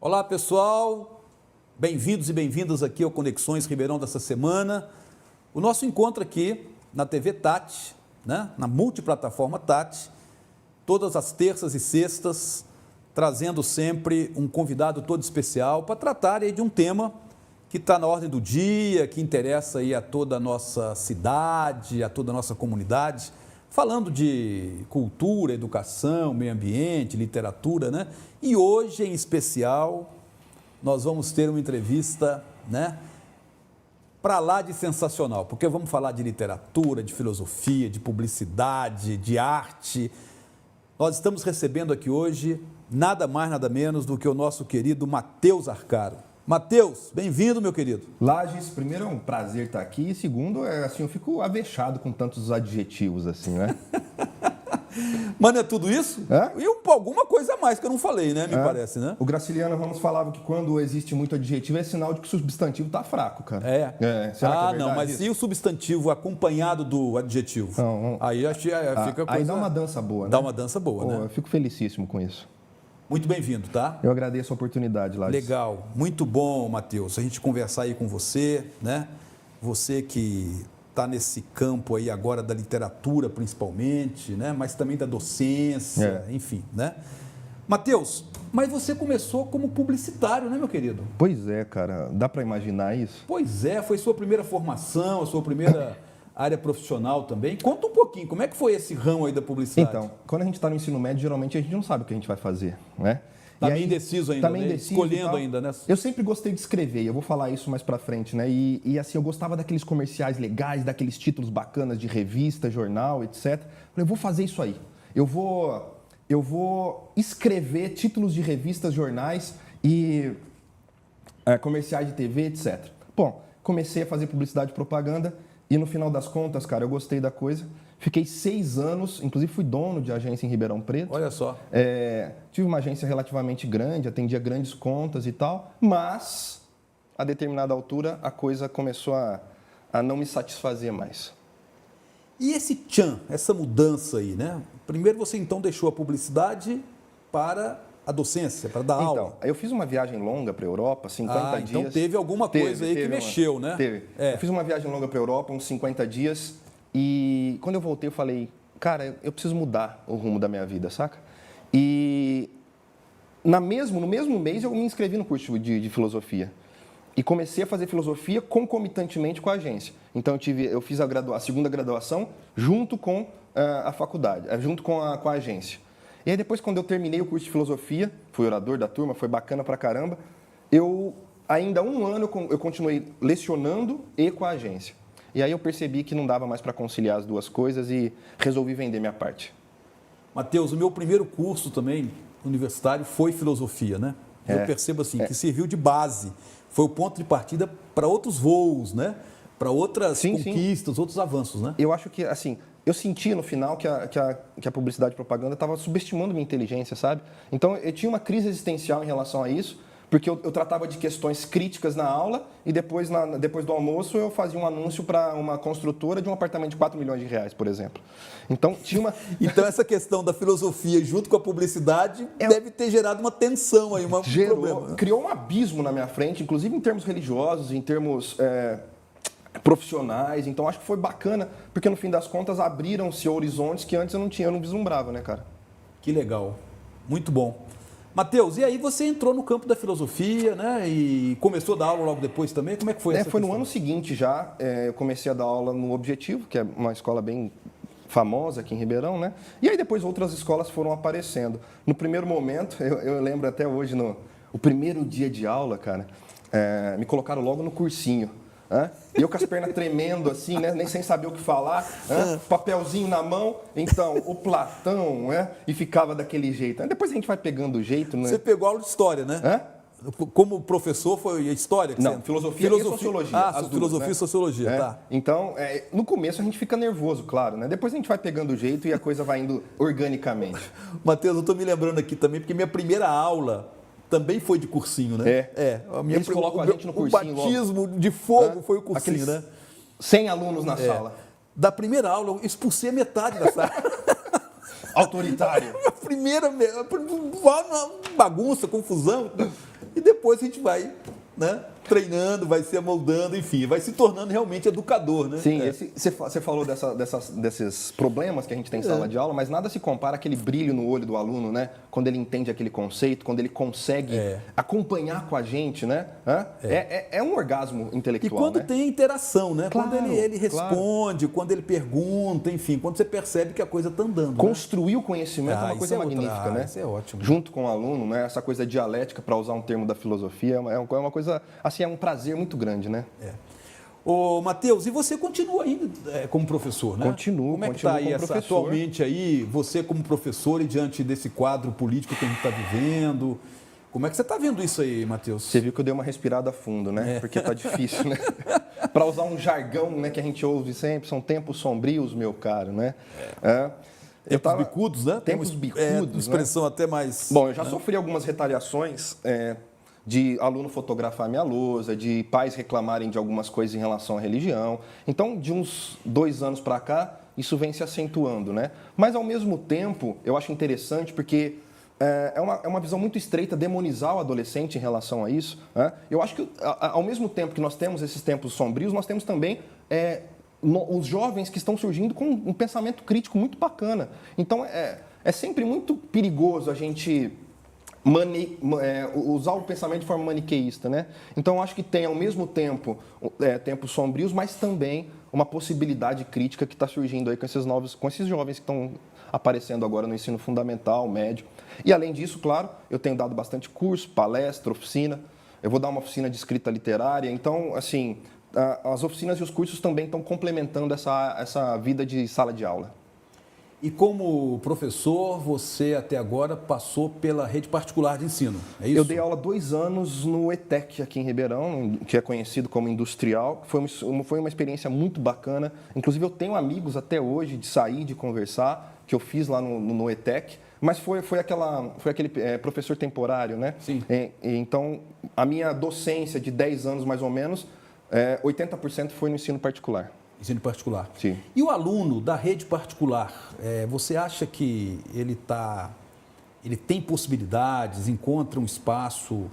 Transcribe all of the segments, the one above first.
Olá, pessoal. Bem-vindos e bem-vindas aqui ao Conexões Ribeirão dessa semana. O nosso encontro aqui na TV Tati, né? Na multiplataforma Tati, todas as terças e sextas, trazendo sempre um convidado todo especial para tratar aí de um tema que está na ordem do dia, que interessa aí a toda a nossa cidade, a toda a nossa comunidade, falando de cultura, educação, meio ambiente, literatura, né? E hoje, em especial, nós vamos ter uma entrevista, né? Para lá de sensacional, porque vamos falar de literatura, de filosofia, de publicidade, de arte. Nós estamos recebendo aqui hoje nada mais, nada menos do que o nosso querido Matheus Arcaro. Matheus, bem-vindo, meu querido. Lages, primeiro é um prazer estar aqui, e segundo, assim, eu fico avexado com tantos adjetivos, assim, né? Mas não é tudo isso? É? E alguma coisa a mais que eu não falei, né? Me parece, né? O Graciliano Ramos falava que quando existe muito adjetivo é sinal de que o substantivo está fraco, cara. É. Será que é Não, mas isso? e o substantivo acompanhado do adjetivo? Não. Aí acho que fica coisa... Aí dá uma dança boa, né? Dá uma dança boa, Pô, né? eu fico felicíssimo com isso. Muito bem-vindo, tá? Eu agradeço a oportunidade, Lages. Legal, muito bom, Matheus, a gente conversar aí com você, né? Você que está nesse campo aí agora da literatura, principalmente, né? Mas também da docência, enfim, né? Matheus, mas você começou como publicitário, né, meu querido? Pois é, cara. Dá para imaginar isso? Pois é, foi sua primeira formação, a sua primeira área profissional também. Conta um pouquinho, como é que foi esse ramo aí da publicidade? Então, quando a gente está no ensino médio, geralmente a gente não sabe o que a gente vai fazer, né? Tá meio indeciso ainda, tá meio né? indeciso Escolhendo ainda, né? Eu sempre gostei de escrever, eu vou falar isso mais pra frente, né? E assim, eu gostava daqueles comerciais legais, daqueles títulos bacanas de revista, jornal, etc. Falei, eu vou fazer isso aí. Eu vou escrever títulos de revistas, jornais e comerciais de TV, etc. Bom, comecei a fazer publicidade e propaganda e no final das contas, cara, eu gostei da coisa. Fiquei 6 anos, inclusive fui dono de agência em Ribeirão Preto. Olha só. Tive uma agência relativamente grande, atendia grandes contas e tal, mas a determinada altura a coisa começou a não me satisfazer mais. E esse tchan, essa mudança aí, né? Primeiro você então deixou a publicidade para a docência, para dar aula. Então, eu fiz uma viagem longa para a Europa, 50 dias. Então teve alguma coisa aí que mexeu, né? Teve. Eu fiz uma viagem longa para a Europa, uns 50 dias, e quando eu voltei eu falei, cara, eu preciso mudar o rumo da minha vida, saca? E no mesmo mês eu me inscrevi no curso de filosofia. E comecei a fazer filosofia concomitantemente com a agência. Então eu fiz a segunda graduação junto com a faculdade, junto com a agência. E aí depois, quando eu terminei o curso de filosofia, fui orador da turma, foi bacana pra caramba, ainda um ano eu continuei lecionando e com a agência. E aí eu percebi que não dava mais para conciliar as duas coisas e resolvi vender minha parte. Matheus, o meu primeiro curso também universitário foi filosofia, né? Eu percebo assim, que serviu de base, foi o ponto de partida para outros voos, né? Para outras conquistas, outros avanços, né? Eu acho que, assim, eu senti no final que a publicidade e propaganda estava subestimando minha inteligência, sabe? Então, eu tinha uma crise existencial em relação a isso, porque eu tratava de questões críticas na aula e depois do almoço eu fazia um anúncio para uma construtora de um apartamento de 4 milhões de reais, por exemplo. Então, tinha uma... Então, essa questão da filosofia junto com a publicidade deve ter gerado uma tensão aí, problema. Criou um abismo na minha frente, inclusive em termos religiosos, em termos profissionais. Então, acho que foi bacana, porque no fim das contas abriram-se horizontes que antes eu não vislumbrava, né, cara? Que legal. Muito bom. Matheus, e aí você entrou no campo da filosofia, né? E começou a dar aula logo depois também? Como é que foi essa Foi questão? no ano seguinte já, eu comecei a dar aula no Objetivo, que é uma escola bem famosa aqui em Ribeirão, né? E aí depois outras escolas foram aparecendo. No primeiro momento, eu lembro até hoje, o primeiro dia de aula, cara, me colocaram logo no cursinho. E eu com as pernas tremendo assim, né? Nem sem saber o que falar, papelzinho na mão, então, o Platão, e ficava daquele jeito. Aí depois a gente vai pegando o jeito, né? Você pegou aula de história, né? Como professor, foi a história? Não, filosofia e sociologia. Filosofia e sociologia, tá. Então, no começo a gente fica nervoso, claro, né? Depois a gente vai pegando o jeito e a coisa vai indo organicamente. Matheus, eu estou me lembrando aqui também, porque minha primeira aula também foi de cursinho, né? Eles colocam a gente no cursinho. O batismo de fogo foi o cursinho, né? 100 alunos na sala. Da primeira aula, eu expulsei a metade da sala. Autoritário. A primeira bagunça, confusão. E depois a gente vai, né, treinando, vai se amoldando, enfim, vai se tornando realmente educador, né? Sim, você falou desses problemas que a gente tem em sala de aula, mas nada se compara àquele brilho no olho do aluno, né? Quando ele entende aquele conceito, quando ele consegue acompanhar com a gente, né? É um orgasmo intelectual. E quando né? tem interação, né? Claro, quando ele responde, quando ele pergunta, enfim, quando você percebe que a coisa está andando. Construir o conhecimento é uma coisa magnífica, né? Isso é ótimo. Junto com o aluno, né? Essa coisa dialética, para usar um termo da filosofia, é uma coisa, assim, é um prazer muito grande, né? Ô, Matheus, e você continua ainda como professor, né? Continuo. Como é que está aí atualmente aí, você como professor e diante desse quadro político que a gente está vivendo? Como é que você está vendo isso aí, Matheus? Você viu que eu dei uma respirada fundo, né? Porque tá difícil, né? Para usar um jargão, né, que a gente ouve sempre, são tempos sombrios, meu caro, né? Tempos bicudos, né? Tempos bicudos, uma expressão até mais... Bom, eu já sofri algumas retaliações de aluno fotografar minha lousa, de pais reclamarem de algumas coisas em relação à religião. Então, de uns 2 anos para cá, isso vem se acentuando, né? Mas, ao mesmo tempo, eu acho interessante porque é uma visão muito estreita demonizar o adolescente em relação a isso. Né? Eu acho que, ao mesmo tempo que nós temos esses tempos sombrios, nós temos também os jovens que estão surgindo com um pensamento crítico muito bacana. Então, é sempre muito perigoso a gente usar o pensamento de forma maniqueísta, né? Então, eu acho que tem, ao mesmo tempo, tempos sombrios, mas também uma possibilidade crítica que está surgindo aí com esses jovens que estão aparecendo agora no ensino fundamental, médio. E, além disso, claro, eu tenho dado bastante curso, palestra, oficina. Eu vou dar uma oficina de escrita literária. Então, assim, as oficinas e os cursos também estão complementando essa vida de sala de aula. E como professor, você até agora passou pela rede particular de ensino, é isso? Eu dei aula 2 anos no ETEC, aqui em Ribeirão, que é conhecido como industrial. Foi uma experiência muito bacana. Inclusive, eu tenho amigos até hoje de sair, de conversar, que eu fiz lá no ETEC. Mas foi aquele professor temporário, né? Sim. Então, a minha docência de 10 anos, mais ou menos, 80% foi no ensino particular. Ensino particular. Sim. E o aluno da rede particular, você acha que ele tem possibilidades, encontra um espaço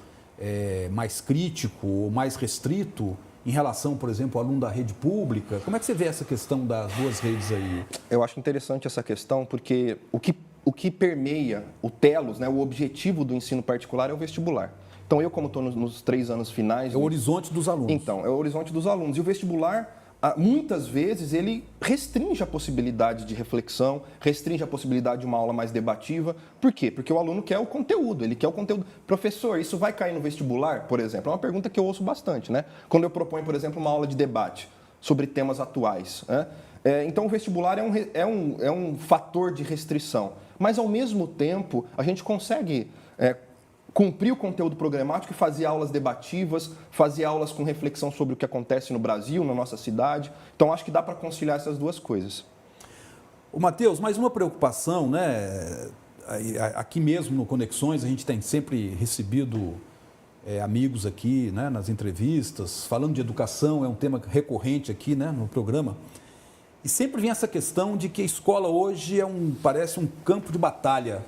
mais crítico ou mais restrito em relação, por exemplo, ao aluno da rede pública? Como é que você vê essa questão das duas redes aí? Eu acho interessante essa questão porque o que permeia o telos, né, o objetivo do ensino particular é o vestibular. Então, eu, como estou nos 3 anos finais... É o horizonte dos alunos. Então, é o horizonte dos alunos. E o vestibular, muitas vezes, ele restringe a possibilidade de reflexão, restringe a possibilidade de uma aula mais debativa. Por quê? Porque o aluno quer o conteúdo, ele quer o conteúdo. Professor, isso vai cair no vestibular, por exemplo? É uma pergunta que eu ouço bastante, né? Quando eu proponho, por exemplo, uma aula de debate sobre temas atuais, né? Então, o vestibular é um fator de restrição. Mas, ao mesmo tempo, a gente consegue cumprir o conteúdo programático e fazer aulas debativas, fazer aulas com reflexão sobre o que acontece no Brasil, na nossa cidade. Então, acho que dá para conciliar essas duas coisas. Ô, Matheus, mais uma preocupação, né? Aqui mesmo no Conexões, a gente tem sempre recebido amigos aqui, né, nas entrevistas, falando de educação, é um tema recorrente aqui, né, no programa. E sempre vem essa questão de que a escola hoje parece um campo de batalha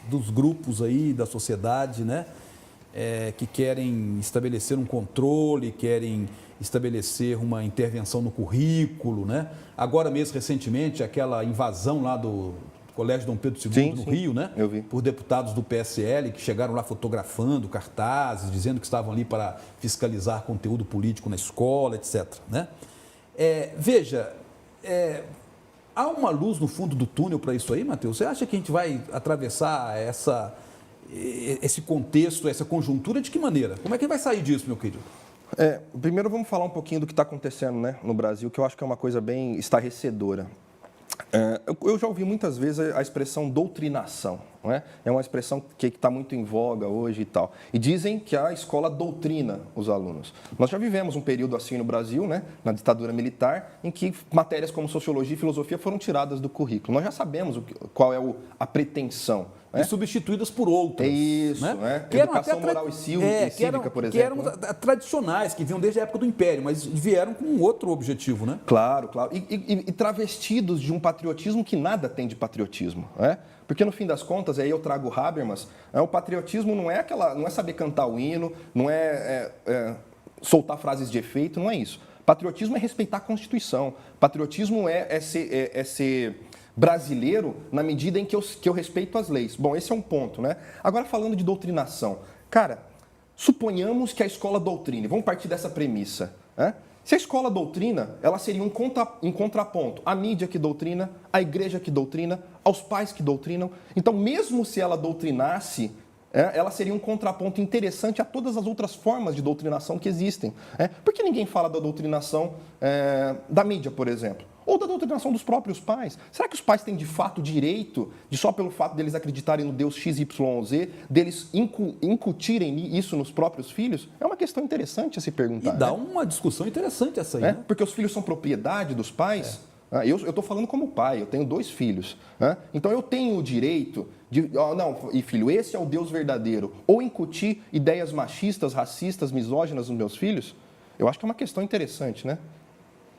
dos grupos aí, da sociedade, né? Que querem estabelecer um controle, querem estabelecer uma intervenção no currículo, né? Agora mesmo, recentemente, aquela invasão lá do Colégio Dom Pedro II no Rio, né? Eu vi. Por deputados do PSL que chegaram lá fotografando cartazes, dizendo que estavam ali para fiscalizar conteúdo político na escola, etc. Né? Veja, há uma luz no fundo do túnel para isso aí, Matheus? Você acha que a gente vai atravessar esse contexto, essa conjuntura de que maneira? Como é que vai sair disso, meu querido? Primeiro vamos falar um pouquinho do que está acontecendo, né, no Brasil, que eu acho que é uma coisa bem estarrecedora. Eu já ouvi muitas vezes a expressão doutrinação, não é? É uma expressão que está muito em voga hoje e tal. E dizem que a escola doutrina os alunos. Nós já vivemos um período assim no Brasil, né, na ditadura militar, em que matérias como sociologia e filosofia foram tiradas do currículo. Nós já sabemos qual é a pretensão e substituídas por outras. É isso, né? Educação moral e cívica, por exemplo. Que eram tradicionais, que vinham desde a época do Império, mas vieram com um outro objetivo, né? Claro, claro. E travestidos de um patriotismo que nada tem de patriotismo, né? Porque no fim das contas, aí eu trago o Habermas, o patriotismo não é saber cantar o hino, não é soltar frases de efeito, não é isso. Patriotismo é respeitar a Constituição. Patriotismo é ser brasileiro na medida em que eu respeito as leis. Bom, esse é um ponto, né? Agora, falando de doutrinação. Cara, suponhamos que a escola doutrine. Vamos partir dessa premissa, né? Se a escola doutrina, ela seria um contraponto à mídia que doutrina, à igreja que doutrina, aos pais que doutrinam. Então, mesmo se ela doutrinasse, ela seria um contraponto interessante a todas as outras formas de doutrinação que existem. Por que ninguém fala da doutrinação da mídia, por exemplo? Ou da doutrinação dos próprios pais? Será que os pais têm de fato direito, de só pelo fato deles acreditarem no Deus XYZ, deles incutirem isso nos próprios filhos? É uma questão interessante a se perguntar. E dá uma discussão interessante essa aí, né? Porque os filhos são propriedade dos pais. Eu estou falando como pai, eu tenho 2 filhos. Então eu tenho o direito de... e filho, esse é o Deus verdadeiro. Ou incutir ideias machistas, racistas, misóginas nos meus filhos? Eu acho que é uma questão interessante, né?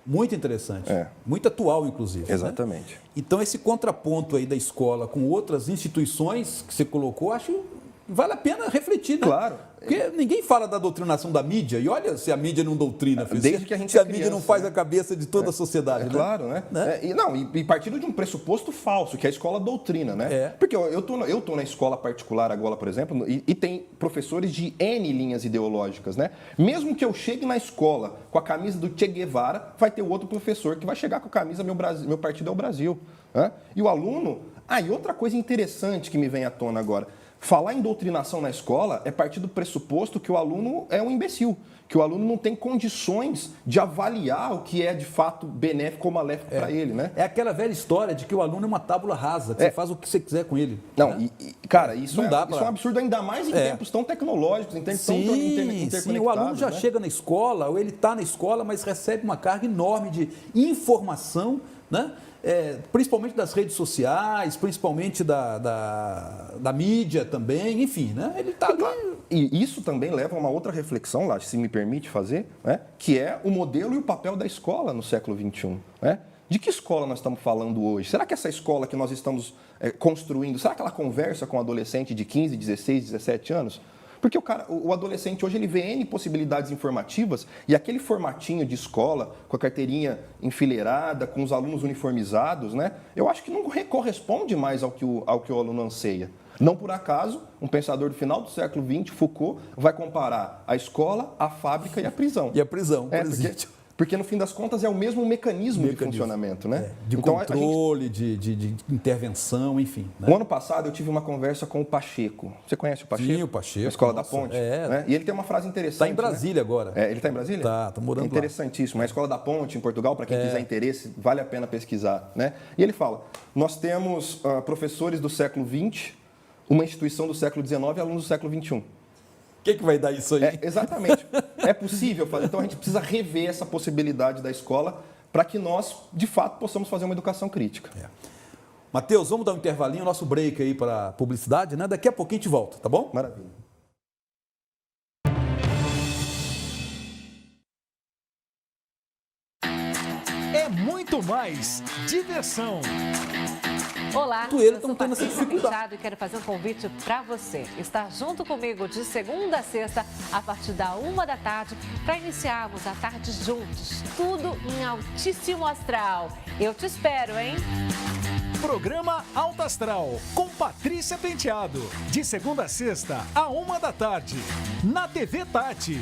Muito interessante. Muito atual, inclusive. Exatamente. Né? Então, esse contraponto aí da escola com outras instituições que você colocou, acho que vale a pena refletir, né? Claro. Porque ninguém fala da doutrinação da mídia, e olha se a mídia não doutrina, desde que a gente se a criança, mídia não faz a cabeça de toda a sociedade, né? Claro, né? E partindo de um pressuposto falso, que é a escola doutrina, né? Porque eu tô na escola particular agora, por exemplo, e tem professores de N linhas ideológicas, né? Mesmo que eu chegue na escola com a camisa do Che Guevara, vai ter outro professor que vai chegar com a camisa meu partido é o Brasil. Né? E o aluno... e outra coisa interessante que me vem à tona agora... Falar em doutrinação na escola é partir do pressuposto que o aluno é um imbecil, que o aluno não tem condições de avaliar o que é de fato benéfico ou maléfico para ele, né? É aquela velha história de que o aluno é uma tábua rasa, que você faz o que você quiser com ele. Não, né? Cara, isso não dá isso é um absurdo, ainda mais em tempos tão tecnológicos, em tempos tão interconectados. Sim, o aluno já chega na escola, ou ele está na escola, mas recebe uma carga enorme de informação, né? Principalmente das redes sociais, principalmente da mídia também, enfim, né? Ele está ali. E isso também leva a uma outra reflexão, lá, se me permite fazer, né? Que é o modelo e o papel da escola no século XXI. Né? De que escola nós estamos falando hoje? Será que essa escola que nós estamos construindo, será que ela conversa com um adolescente de 15, 16, 17 anos? Porque o adolescente hoje ele vê N possibilidades informativas e aquele formatinho de escola, com a carteirinha enfileirada, com os alunos uniformizados, né? Eu acho que não corresponde mais ao que o aluno anseia. Não por acaso, um pensador do final do século XX, Foucault, vai comparar a escola, a fábrica e a prisão. E a prisão, presídio. Porque, no fim das contas, é o mesmo mecanismo de funcionamento, né? De controle, de intervenção, enfim. Né? O ano passado, eu tive uma conversa com o Pacheco. Você conhece o Pacheco? Sim, o Pacheco. A Escola da Ponte. Né? E ele tem uma frase interessante. Está em Brasília, né? Agora. Ele está em Brasília? Está morando lá. Interessantíssimo. A Escola da Ponte, em Portugal, para quem quiser interesse, vale a pena pesquisar. Né? E ele fala, nós temos professores do século XX, uma instituição do século XIX e alunos do século XXI. O que vai dar isso aí? Exatamente. É possível fazer. Então, a gente precisa rever essa possibilidade da escola para que nós, de fato, possamos fazer uma educação crítica. Matheus, vamos dar um intervalinho, nosso break aí para publicidade, né? Daqui a pouquinho a gente volta, tá bom? Maravilha. É muito mais diversão. Olá, Ele eu sou tendo essa Patrícia dificuldade. Penteado e quero fazer um convite para você. Estar junto comigo de segunda a sexta, a partir da 1h da tarde, para iniciarmos a tarde juntos. Tudo em altíssimo astral. Eu te espero, hein? Programa Alto Astral, com Patrícia Penteado. De segunda a sexta, à 1h da tarde. Na TV Tati.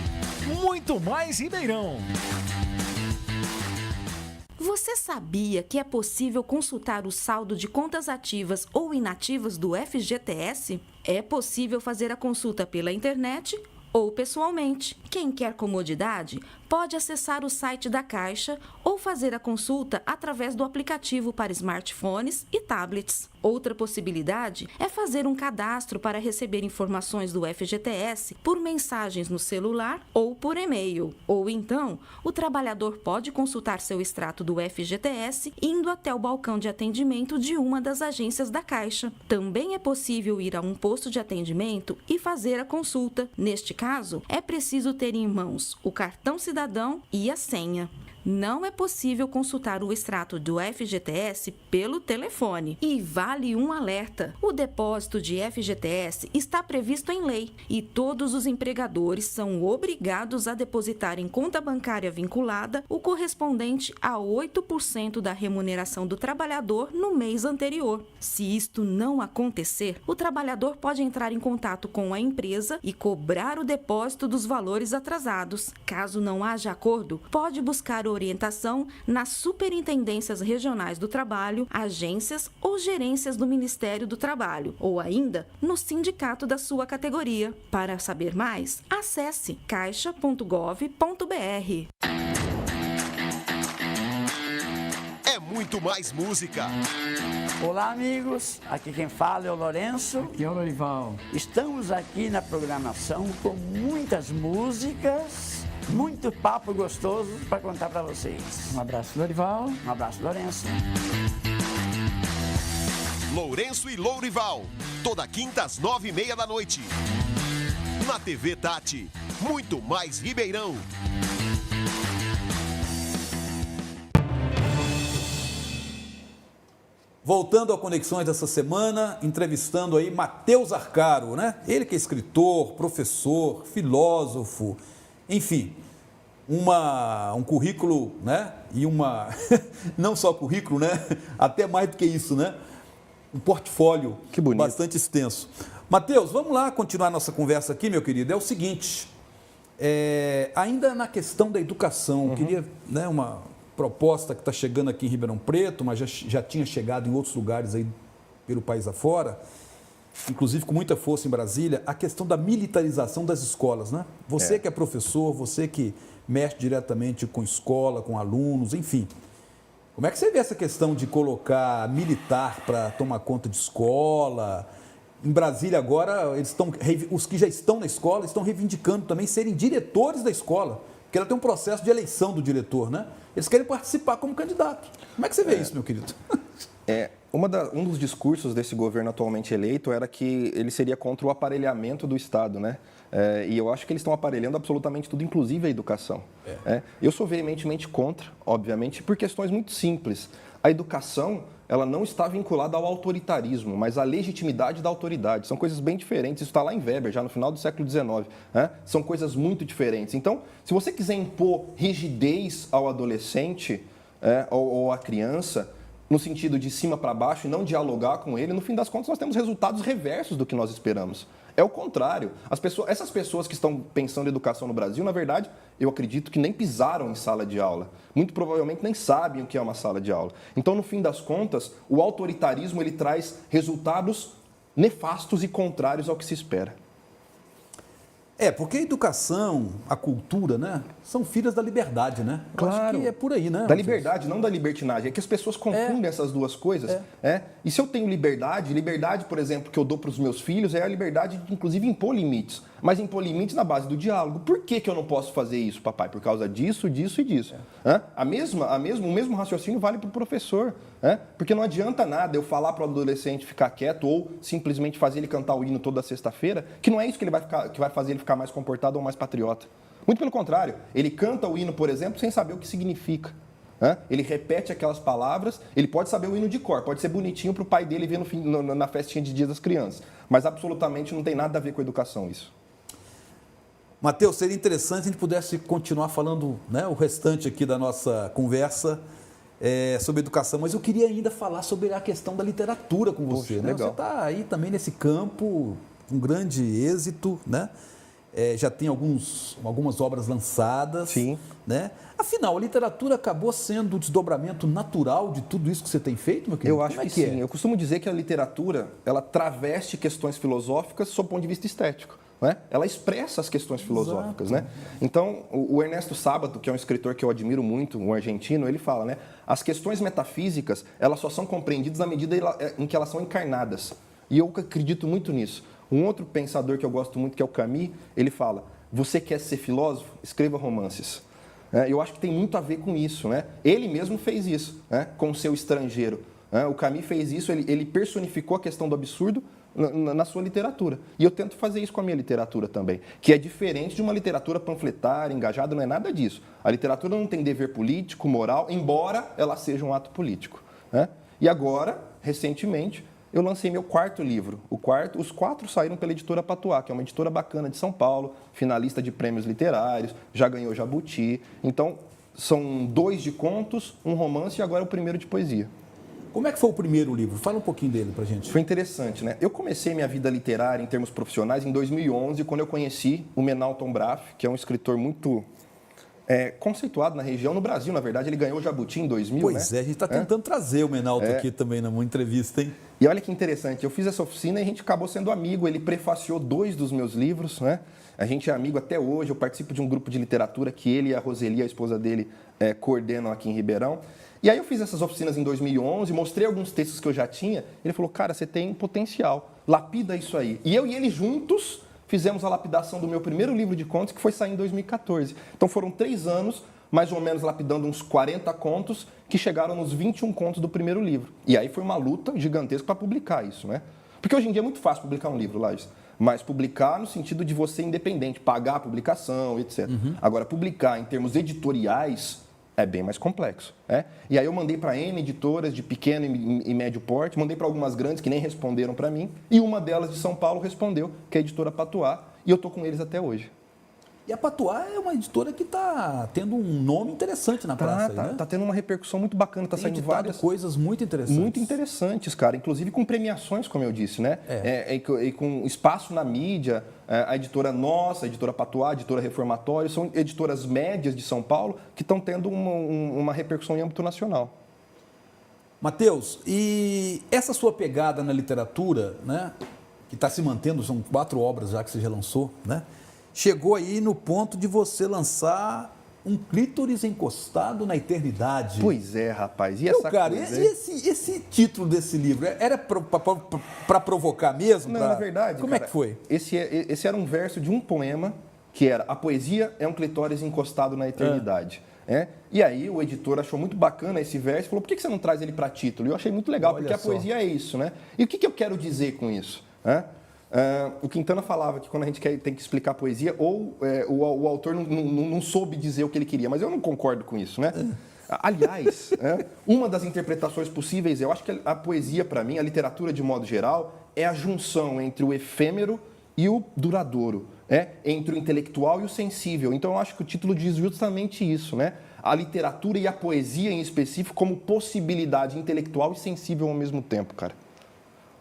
Muito mais Ribeirão. Você sabia que é possível consultar o saldo de contas ativas ou inativas do FGTS? É possível fazer a consulta pela internet ou pessoalmente. Quem quer comodidade pode acessar o site da Caixa ou fazer a consulta através do aplicativo para smartphones e tablets. Outra possibilidade é fazer um cadastro para receber informações do FGTS por mensagens no celular ou por e-mail. Ou então, o trabalhador pode consultar seu extrato do FGTS indo até o balcão de atendimento de uma das agências da Caixa. Também é possível ir a um posto de atendimento e fazer a consulta. Neste caso, é preciso ter em mãos o cartão cidadão e a senha. Não é possível consultar o extrato do FGTS pelo telefone. E vale um alerta: o depósito de FGTS está previsto em lei e todos os empregadores são obrigados a depositar em conta bancária vinculada o correspondente a 8% da remuneração do trabalhador no mês anterior. Se isto não acontecer, o trabalhador pode entrar em contato com a empresa e cobrar o depósito dos valores atrasados. Caso não haja acordo, pode buscar orientação nas superintendências regionais do trabalho, agências ou gerências do Ministério do Trabalho, ou ainda no sindicato da sua categoria. Para saber mais, acesse caixa.gov.br. É muito mais música. Olá, amigos. Aqui quem fala é o Lourenço. Aqui é o Lorival. Estamos aqui na programação com muitas músicas, muito papo gostoso para contar para vocês. Um abraço, Lorival. Um abraço, Lourenço. Lourenço e Lourival, toda quinta às 9h30 da noite. Na TV Tati, muito mais Ribeirão. Voltando a Conexões dessa semana, entrevistando aí Matheus Arcaro, né? Ele que é escritor, professor, filósofo, enfim, um currículo, né? E uma, não só currículo, né? Até mais do que isso, né? Um portfólio bastante extenso. Matheus, vamos lá continuar nossa conversa aqui, meu querido. É o seguinte, ainda na questão da educação, queria, né, uma proposta que está chegando aqui em Ribeirão Preto, mas já tinha chegado em outros lugares aí pelo país afora, inclusive com muita força em Brasília, a questão da militarização das escolas, né? Você que é professor, você que mexe diretamente com escola, com alunos, enfim. Como é que você vê essa questão de colocar militar para tomar conta de escola? Em Brasília agora, os que já estão na escola estão reivindicando também serem diretores da escola, porque ela tem um processo de eleição do diretor, né? Eles querem participar como candidato. Como é que você vê isso, meu querido? Um dos discursos desse governo atualmente eleito era que ele seria contra o aparelhamento do Estado, né? E eu acho que eles estão aparelhando absolutamente tudo, inclusive a educação. Eu sou veementemente contra, obviamente, por questões muito simples. A educação, ela não está vinculada ao autoritarismo, mas à legitimidade da autoridade. São coisas bem diferentes. Isso está lá em Weber, já no final do século XIX. São coisas muito diferentes. Então, se você quiser impor rigidez ao adolescente ou à criança, no sentido de cima para baixo e não dialogar com ele, no fim das contas nós temos resultados reversos do que nós esperamos. É o contrário. Essas pessoas que estão pensando em educação no Brasil, na verdade, eu acredito que nem pisaram em sala de aula. Muito provavelmente nem sabem o que é uma sala de aula. Então, no fim das contas, o autoritarismo ele traz resultados nefastos e contrários ao que se espera. Porque a educação, a cultura, né, são filhas da liberdade, né? Claro. Acho que é por aí, né? Da liberdade, não da libertinagem. É que as pessoas confundem essas duas coisas. E se eu tenho liberdade, por exemplo, que eu dou para os meus filhos, é a liberdade de, inclusive, impor limites. Mas impor limites na base do diálogo. Por que eu não posso fazer isso, papai? Por causa disso, disso e disso. O mesmo raciocínio vale para o professor. Porque não adianta nada eu falar para o adolescente ficar quieto ou simplesmente fazer ele cantar o hino toda sexta-feira, que não é isso que vai fazer ele ficar mais comportado ou mais patriota. Muito pelo contrário, ele canta o hino, por exemplo, sem saber o que significa. Ele repete aquelas palavras, ele pode saber o hino de cor, pode ser bonitinho para o pai dele ver na festinha de Dia das Crianças, mas absolutamente não tem nada a ver com a educação isso. Matheus, seria interessante se a gente pudesse continuar falando, né, o restante aqui da nossa conversa sobre educação, mas eu queria ainda falar sobre a questão da literatura com você. Poxa, né? Você está aí também nesse campo, com grande êxito, né? Já tem algumas obras lançadas. Sim. Né? Afinal, a literatura acabou sendo o desdobramento natural de tudo isso que você tem feito, meu querido? Eu acho que sim. Eu costumo dizer que a literatura, ela traveste questões filosóficas sob o ponto de vista estético. né? Ela expressa as questões filosóficas, né? Então, o Ernesto Sábato, que é um escritor que eu admiro muito, um argentino, ele fala, né? As questões metafísicas, elas só são compreendidas na medida em que elas são encarnadas. E eu acredito muito nisso. Um outro pensador que eu gosto muito, que é o Camus, ele fala, você quer ser filósofo? Escreva romances. Eu acho que tem muito a ver com isso, né? Ele mesmo fez isso, né? Com o seu Estrangeiro. O Camus fez isso, ele personificou a questão do absurdo na sua literatura. E eu tento fazer isso com a minha literatura também, que é diferente de uma literatura panfletária, engajada, não é nada disso. A literatura não tem dever político, moral, embora ela seja um ato político, né? E agora, recentemente, eu lancei meu 4º livro. Os 4 saíram pela editora Patuá, que é uma editora bacana de São Paulo, finalista de prêmios literários, já ganhou Jabuti. Então, são 2 de contos, um romance e agora o primeiro de poesia. Como é que foi o primeiro livro? Fala um pouquinho dele pra gente. Foi interessante, né? Eu comecei minha vida literária em termos profissionais em 2011, quando eu conheci o Menalton Braff, que é um escritor muito conceituado na região, no Brasil, na verdade. Ele ganhou o Jabuti em 2000, Pois né? a gente está tentando trazer o Menalton aqui também numa entrevista, hein? E olha que interessante, eu fiz essa oficina e a gente acabou sendo amigo. Ele prefaciou 2 dos meus livros, né? A gente é amigo até hoje, eu participo de um grupo de literatura que ele e a Roseli, a esposa dele, coordenam aqui em Ribeirão. E aí eu fiz essas oficinas em 2011, mostrei alguns textos que eu já tinha. Ele falou, cara, você tem potencial, lapida isso aí. E eu e ele juntos fizemos a lapidação do meu primeiro livro de contos, que foi sair em 2014. Então foram 3 anos, mais ou menos lapidando uns 40 contos, que chegaram nos 21 contos do primeiro livro. E aí foi uma luta gigantesca para publicar isso, né? Porque hoje em dia é muito fácil publicar um livro, Lages. Mas publicar no sentido de você independente, pagar a publicação, etc. Agora, publicar em termos editoriais é bem mais complexo, né? E aí eu mandei para N editoras de pequeno e médio porte, mandei para algumas grandes que nem responderam para mim, e uma delas de São Paulo respondeu, que é a editora Patuá, e eu estou com eles até hoje. E a Patuá é uma editora que está tendo um nome interessante na praça, né? Tá tendo uma repercussão muito bacana, tá Tem saindo editado várias coisas muito interessantes. muito interessantes, cara, inclusive com premiações, como eu disse, né? E com espaço na mídia. A editora nossa, a editora Patuá, a editora Reformatório, são editoras médias de São Paulo que estão tendo uma repercussão em âmbito nacional. Mateus, e essa sua pegada na literatura, né, que está se mantendo, são 4 obras já que você já lançou, né? Chegou aí no ponto de você lançar Um Clítoris Encostado na Eternidade. Pois é, rapaz. E essa cara, coisa, e esse título desse livro, era para provocar mesmo? Não, na verdade, como cara, é que foi? Esse era um verso de um poema que era: a poesia é um clitóris encostado na eternidade. E aí o editor achou muito bacana esse verso e falou, por que você não traz ele para título? E eu achei muito legal, porque a poesia é isso, né? E o que eu quero dizer com isso? O Quintana falava que quando a gente tem que explicar poesia, o autor não soube dizer o que ele queria, mas eu não concordo com isso, né? Aliás, uma das interpretações possíveis, eu acho que a poesia, para mim, a literatura de modo geral, é a junção entre o efêmero e o duradouro, entre o intelectual e o sensível. Então, eu acho que o título diz justamente isso, né? A literatura e a poesia, em específico, como possibilidade intelectual e sensível ao mesmo tempo, cara.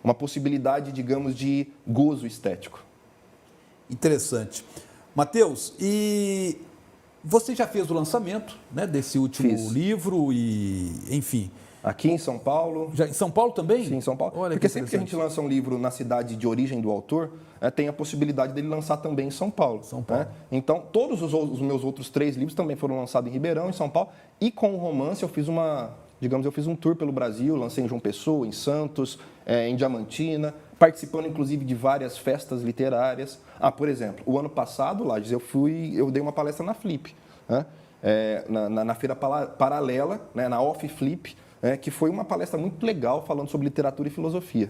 Uma possibilidade, digamos, de gozo estético. Interessante. Mateus, e você já fez o lançamento, né, desse último livro e, enfim... Aqui em São Paulo. Já em São Paulo também? Sim, em São Paulo. Olha, porque sempre que a gente lança um livro na cidade de origem do autor, tem a possibilidade dele lançar também em São Paulo. Então, todos os meus outros 3 livros também foram lançados em Ribeirão, em São Paulo. E com o romance eu fiz um tour pelo Brasil, lancei em João Pessoa, em Santos, em Diamantina, participando inclusive de várias festas literárias. Por exemplo, o ano passado, Lages, eu dei uma palestra na Flip, na Feira Paralela, na Off Flip, que foi uma palestra muito legal falando sobre literatura e filosofia.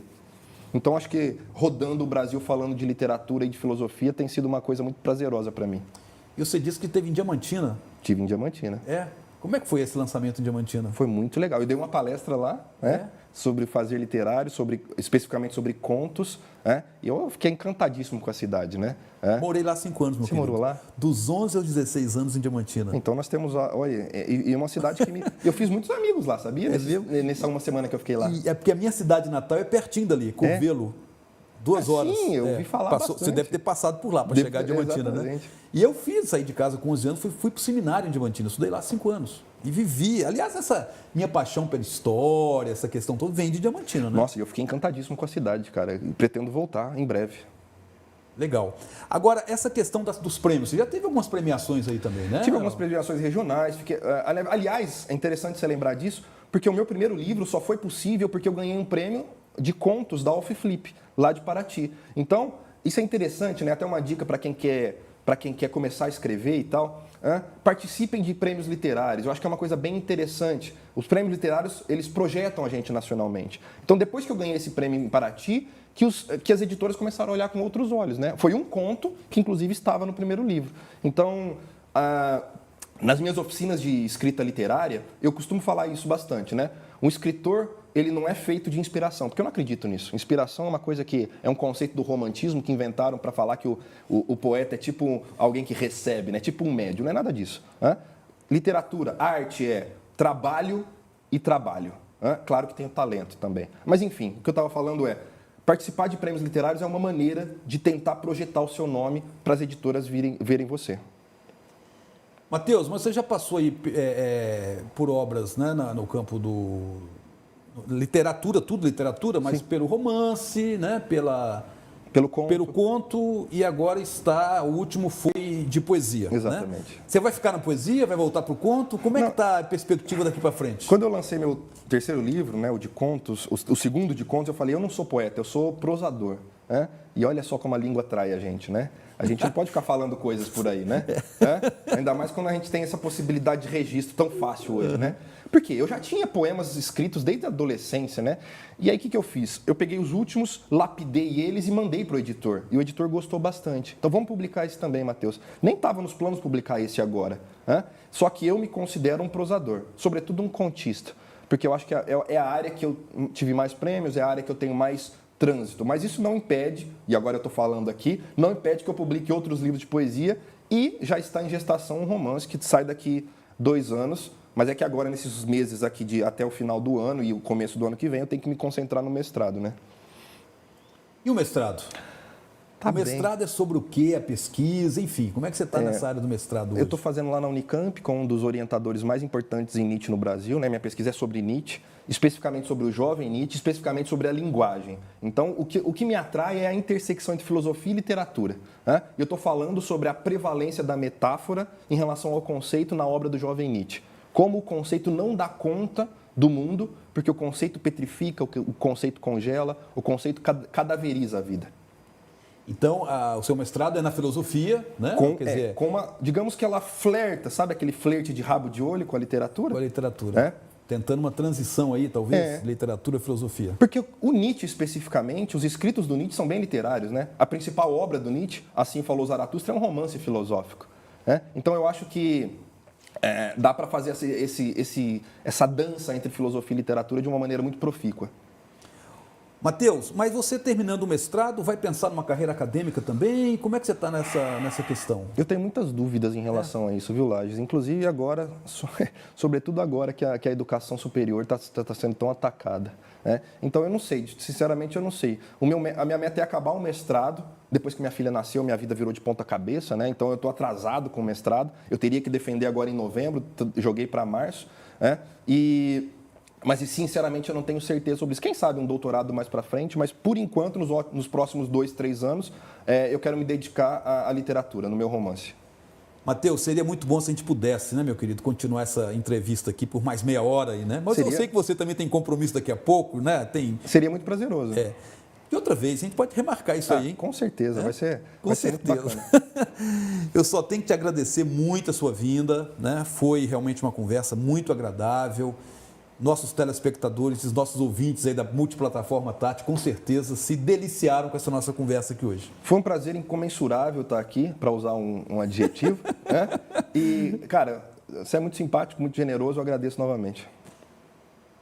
Então, acho que rodando o Brasil falando de literatura e de filosofia tem sido uma coisa muito prazerosa para mim. E você disse que teve em Diamantina? Tive em Diamantina. Como é que foi esse lançamento em Diamantina? Foi muito legal. Eu dei uma palestra lá, sobre fazer literário, especificamente sobre contos, e eu fiquei encantadíssimo com a cidade, né? Morei lá 5 anos, meu querido. Você morou lá? Dos 11 aos 16 anos em Diamantina. Então nós temos, olha, e uma cidade que eu fiz muitos amigos lá, sabia? Nessa uma semana que eu fiquei lá. E é porque a minha cidade natal é pertinho dali, Curvelo. 2 horas. Sim, eu ouvi falar bastante. Você deve ter passado por lá para chegar a Diamantina, né? E eu saí de casa com 11 anos, fui para o seminário em Diamantina, estudei lá 5 anos. E vivi. Aliás, essa minha paixão pela história, essa questão toda, vem de Diamantina, né? Nossa, eu fiquei encantadíssimo com a cidade, cara. E pretendo voltar em breve. Legal. Agora, essa questão dos prêmios, você já teve algumas premiações aí também, né? Tive algumas premiações regionais. Aliás, é interessante você lembrar disso, porque o meu primeiro livro só foi possível porque eu ganhei um prêmio de contos da Alf Flip, lá de Paraty. Então, isso é interessante, né? Até uma dica para quem quer começar a escrever e tal. Participem de prêmios literários. Eu acho que é uma coisa bem interessante. Os prêmios literários, eles projetam a gente nacionalmente. Então, depois que eu ganhei esse prêmio em Paraty, que as editoras começaram a olhar com outros olhos, né? Foi um conto que, inclusive, estava no primeiro livro. Então, nas minhas oficinas de escrita literária, eu costumo falar isso bastante, né? Um escritor, ele não é feito de inspiração, porque eu não acredito nisso. Inspiração é uma coisa que é um conceito do romantismo que inventaram para falar que o poeta é tipo alguém que recebe, né? Tipo um médium, não é nada disso. Literatura, arte é trabalho e trabalho. Claro que tem o talento também. Mas, enfim, o que eu estava falando é, participar de prêmios literários é uma maneira de tentar projetar o seu nome para as editoras verem você. Matheus, mas você já passou aí por obras, né, no campo do literatura, tudo literatura, mas sim, pelo romance, né, pelo conto, e agora o último foi de poesia. Exatamente. Né? Você vai ficar na poesia, vai voltar para o conto? Como é que está a perspectiva daqui para frente? Quando eu lancei meu terceiro livro, né, o de contos, o segundo de contos, eu falei, eu não sou poeta, eu sou prosador. Né? E olha só como a língua atrai a gente, né? A gente não pode ficar falando coisas por aí, né? Ainda mais quando a gente tem essa possibilidade de registro tão fácil hoje, né? Porque eu já tinha poemas escritos desde a adolescência, né? E aí o que eu fiz? Eu peguei os últimos, lapidei eles e mandei para o editor. E o editor gostou bastante. Então vamos publicar esse também, Matheus. Nem estava nos planos publicar esse agora. Só que eu me considero um prosador, sobretudo um contista. Porque eu acho que é a área que eu tive mais prêmios, é a área que eu tenho mais trânsito. Mas isso não impede, e agora eu estou falando aqui, não impede que eu publique outros livros de poesia, e já está em gestação um romance que sai daqui 2 anos, mas é que agora, nesses meses aqui até o final do ano e o começo do ano que vem, eu tenho que me concentrar no mestrado, né? E o mestrado? O mestrado é sobre o quê? A pesquisa, enfim, como é que você está nessa área do mestrado hoje? Eu estou fazendo lá na Unicamp, com um dos orientadores mais importantes em Nietzsche no Brasil, né? Minha pesquisa é sobre Nietzsche, especificamente sobre o jovem Nietzsche, especificamente sobre a linguagem. Então, o que me atrai é a intersecção entre filosofia e literatura. Eu estou falando sobre a prevalência da metáfora em relação ao conceito na obra do jovem Nietzsche. Como o conceito não dá conta do mundo, porque o conceito petrifica, o conceito congela, o conceito cadaveriza a vida. Então, o seu mestrado é na filosofia, né? Digamos que ela flerta, sabe aquele flerte de rabo de olho com a literatura? Com a literatura. Tentando uma transição aí, talvez, literatura e filosofia. Porque o Nietzsche, especificamente, os escritos do Nietzsche são bem literários, né? A principal obra do Nietzsche, Assim Falou Zaratustra, é um romance filosófico. Então, eu acho que dá para fazer essa dança entre filosofia e literatura de uma maneira muito profícua. Matheus, mas você terminando o mestrado, vai pensar numa carreira acadêmica também? Como é que você está nessa questão? Eu tenho muitas dúvidas em relação a isso, viu, Lages? Inclusive agora, sobretudo agora que a educação superior está sendo tão atacada. Então eu não sei, sinceramente eu não sei. A minha meta é acabar o mestrado. Depois que minha filha nasceu, minha vida virou de ponta cabeça, né? Então eu estou atrasado com o mestrado. Eu teria que defender agora em novembro, joguei para março. Mas, sinceramente, eu não tenho certeza sobre isso. Quem sabe um doutorado mais para frente, mas, por enquanto, nos próximos 2, 3 anos, eu quero me dedicar à literatura, no meu romance. Matheus, seria muito bom se a gente pudesse, né, meu querido, continuar essa entrevista aqui por mais meia hora aí, né? Mas eu sei que você também tem compromisso daqui a pouco, né? Seria muito prazeroso. E outra vez, a gente pode remarcar isso aí, hein? Com certeza, vai ser muito bacana. Eu só tenho que te agradecer muito a sua vinda, né? Foi realmente uma conversa muito agradável. Nossos telespectadores, os nossos ouvintes aí da multiplataforma Tati, com certeza se deliciaram com essa nossa conversa aqui hoje. Foi um prazer incomensurável estar aqui, para usar um adjetivo. E, cara, você é muito simpático, muito generoso, eu agradeço novamente.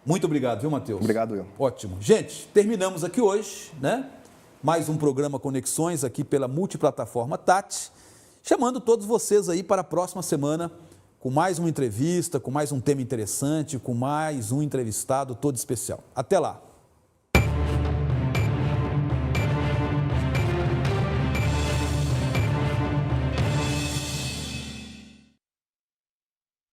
Muito obrigado, viu, Matheus? Obrigado, eu. Ótimo. Gente, terminamos aqui hoje, né? Mais um programa Conexões aqui pela multiplataforma Tati, chamando todos vocês aí para a próxima semana, com mais uma entrevista, com mais um tema interessante, com mais um entrevistado todo especial. Até lá!